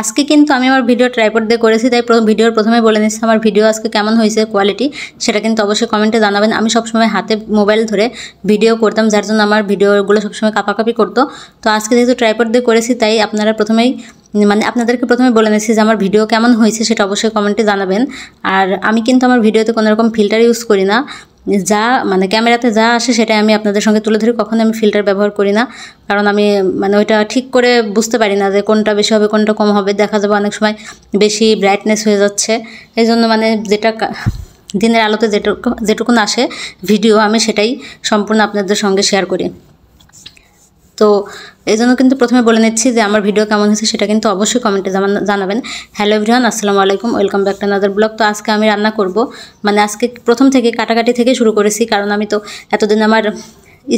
আজকে কিন্তু আমি আমার ভিডিও ট্রাইপড দিয়ে করেছি, তাই ভিডিওর প্রথমে বলে নিচ্ছি আমার ভিডিও আজকে কেমন হয়েছে কোয়ালিটি, সেটা কিন্তু অবশ্যই কমেন্টে জানাবেন। আমি সবসময় হাতে মোবাইল ধরে ভিডিও করতাম, যার জন্য আমার ভিডিওগুলো সবসময় কাঁপাকাঁপি করতো। তো আজকে যেহেতু ট্রাইপড দিয়ে করেছি, তাই আপনারা আপনাদেরকে প্রথমে বলে নিচ্ছি যে আমার ভিডিও কেমন হয়েছে সেটা অবশ্যই কমেন্টে জানাবেন। আর আমি কিন্তু আমার ভিডিওতে কোনো রকম ফিল্টার ইউজ করি না, যা ক্যামেরাতে যা আসে সেটাই আমি আপনাদের সঙ্গে তুলে ধরি। কখনো আমি ফিল্টার ব্যবহার করি না, কারণ আমি ওইটা ঠিক করে বুঝতে পারি না যে কোনটা বেশি হবে কোনটা কম হবে। দেখা যাবে অনেক সময় বেশি ব্রাইটনেস হয়ে যাচ্ছে, এই জন্য যেটা দিনের আলোতে যেটুকুন আসে ভিডিও, আমি সেটাই সম্পূর্ণ আপনাদের সঙ্গে শেয়ার করি। তো এই জন্য কিন্তু প্রথমে বলে নিচ্ছি যে আমার ভিডিও কেমন হয়েছে সেটা কিন্তু অবশ্যই কমেন্টে জানাবেন। হ্যালো এভরিওয়ান, আসসালামু আলাইকুম, welcome back to another blog. তো আজকে আমি রান্না করব, আজকে প্রথম থেকে কাটাকাটি থেকে শুরু করেছি, কারণ আমি তো এতদিন আমার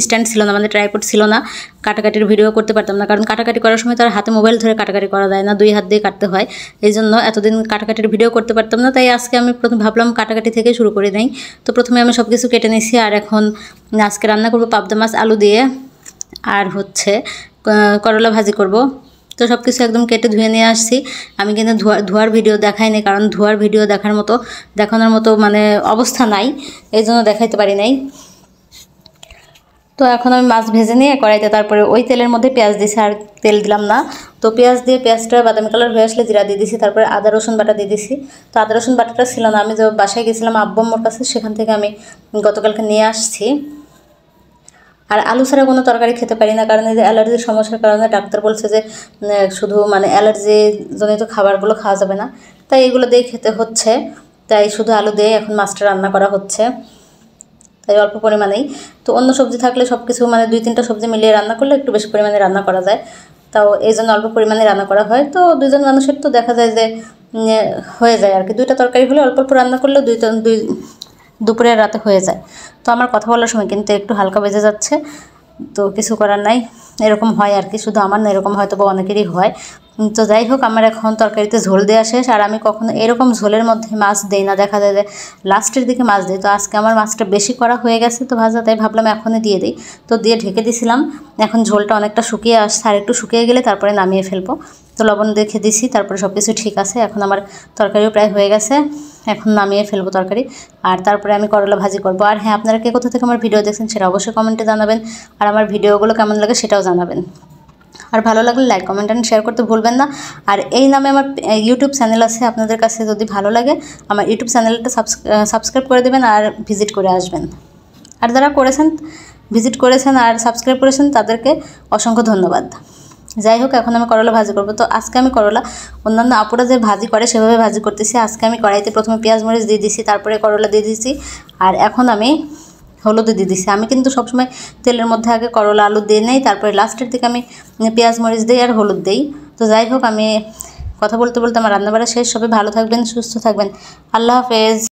স্ট্যান্ড ছিল না, ট্রাইপড ছিল না, কাটাকাটির ভিডিও করতে পারতাম না। কারণ কাটাকাটি করার সময় তার হাতে মোবাইল ধরে কাটাকাটি করা যায় না, দুই হাত দিয়ে কাটতে হয়। এই জন্য এতদিন কাটাকাটির ভিডিও করতে পারতাম না, তাই আজকে আমি প্রথমে ভাবলাম কাটাকাটি থেকে শুরু করে নেই। তো প্রথমে আমি সব কিছু কেটে নিয়েছি, আর এখন আজকে রান্না করব পাবদা মাছ আলু দিয়ে, আর করলা ভাজি করব। তো সব কিছু একদম কেটে ধুয়ে নিয়ে আসছি। আমি কিন্তু ধোয়ার ভিডিও দেখাইনি, কারণ ধোয়ার ভিডিও দেখানোর মতো অবস্থা নাই, এই জন্য দেখাইতে পারি নাই। তো এখন আমি মাছ ভেজে নিয়ে কড়াইতে, তারপরে ওই তেলের মধ্যে পেঁয়াজ দিয়েছি, আর তেল দিলাম না। তো পেঁয়াজটা বাদামি কালার হয়ে আসলে জিরা দিয়ে দিয়েছি, তারপরে আদা রসুন বাটা দিয়ে দিয়েছি। তো আদা রসুন বাটাটা ছিল না, আমি যে বাসায় গেছিলাম আব্বু আম্মুর কাছে, সেখান থেকে আমি গতকালকে নিয়ে আসছি। আর আলু ছাড়া কোনো তরকারি খেতে পারি না, কারণ এই যে অ্যালার্জির সমস্যার কারণে ডাক্তার বলছে যে শুধু অ্যালার্জি জনিত খাবারগুলো খাওয়া যাবে না, তাই এগুলো দিয়ে খেতে হচ্ছে। তাই শুধু আলু দিয়ে এখন মাছটা রান্না করা হচ্ছে, তাই অল্প পরিমাণেই। তো অন্য সবজি থাকলে সব কিছু 2-3টা সবজি মিলিয়ে রান্না করলে একটু বেশি পরিমাণে রান্না করা যায়, তাও এই জন্য অল্প পরিমাণে রান্না করা হয়। তো দুইজন মানুষের তো দেখা যায় যে হয়ে যায় আর কি, 2টা তরকারি হলে অল্প অল্প রান্না করলে দুপুরে রাতে হয়ে যায়। তো আমার কথা বলার সময় কিন্তু একটু হালকা বেজে যাচ্ছে, তো কিছু করার নাই, এরকম হয় আর কি, শুধু আমার না, এরকম হয়তো বা অনেকেরই হয়। তো যাই হোক, আমার এখন তরকারিতে ঝোল দেওয়া শেষ, আর আমি কখনো এরকম ঝোলের মধ্যে মাছ দেই না, দেখা যায় যে লাস্টের দিকে মাছ দিই। তো আজকে আমার মাছটা বেশি করা হয়ে গেছে তো ভাজা, তাই ভাবলাম এখনই দিয়ে দিই। তো দিয়ে ঢেকে দিয়েছিলাম, এখন ঝোলটা অনেকটা শুকিয়ে আসছে, আর একটু শুকিয়ে গেলে তারপরে নামিয়ে ফেলবো। তো লবণ দেখে দিছি, তারপরে সব কিছু ঠিক আছে। এখন আমার তরকারিও প্রায় হয়ে গেছে, এখন নামিয়ে ফেলবো তরকারি, আর তারপরে আমি করলা ভাজি করব। আর হ্যাঁ, আপনারা কে কোথা থেকে আমার ভিডিও দেখছেন সেটা অবশ্যই কমেন্টে জানাবেন, আর আমার ভিডিওগুলো কেমন লাগে সেটাও জানাবেন। আর ভালো লাগলে লাইক, কমেন্ট অ্যান্ড শেয়ার করতে ভুলবেন না। আর এই নামে আমার ইউটিউব চ্যানেল আছে, আপনাদের কাছে যদি ভালো লাগে আমার ইউটিউব চ্যানেলটা সাবস্ক্রাইব করে দেবেন আর ভিজিট করে আসবেন। আর যারা ভিজিট করেছেন আর সাবস্ক্রাইব করেছেন তাদেরকে অসংখ্য ধন্যবাদ। যাই হোক, এখন আমি করলা ভাজি করব। তো আজকে আমি করলা অন্যান্য আপুরা যে ভাজি করে সেভাবে ভাজি করতেছি। আজকে আমি কড়াইতে প্রথমে পেঁয়াজ মরিচ দিয়ে দিছি, তারপরে করলা দিয়ে দিছি, আর এখন আমি হলুদ দিয়ে দিছি। আমি কিন্তু সবসময় তেলের মধ্যে আগে করলা আলু দিয়ে নেই, তারপরে লাস্টের দিকে আমি পেঁয়াজ মরিচ দিই আর হলুদ দিই। তো যাই হোক, আমি কথা বলতে বলতে আমার রান্নাবাড়া শেষ। সবাই ভালো থাকবেন, সুস্থ থাকবেন, আল্লাহ হাফেজ।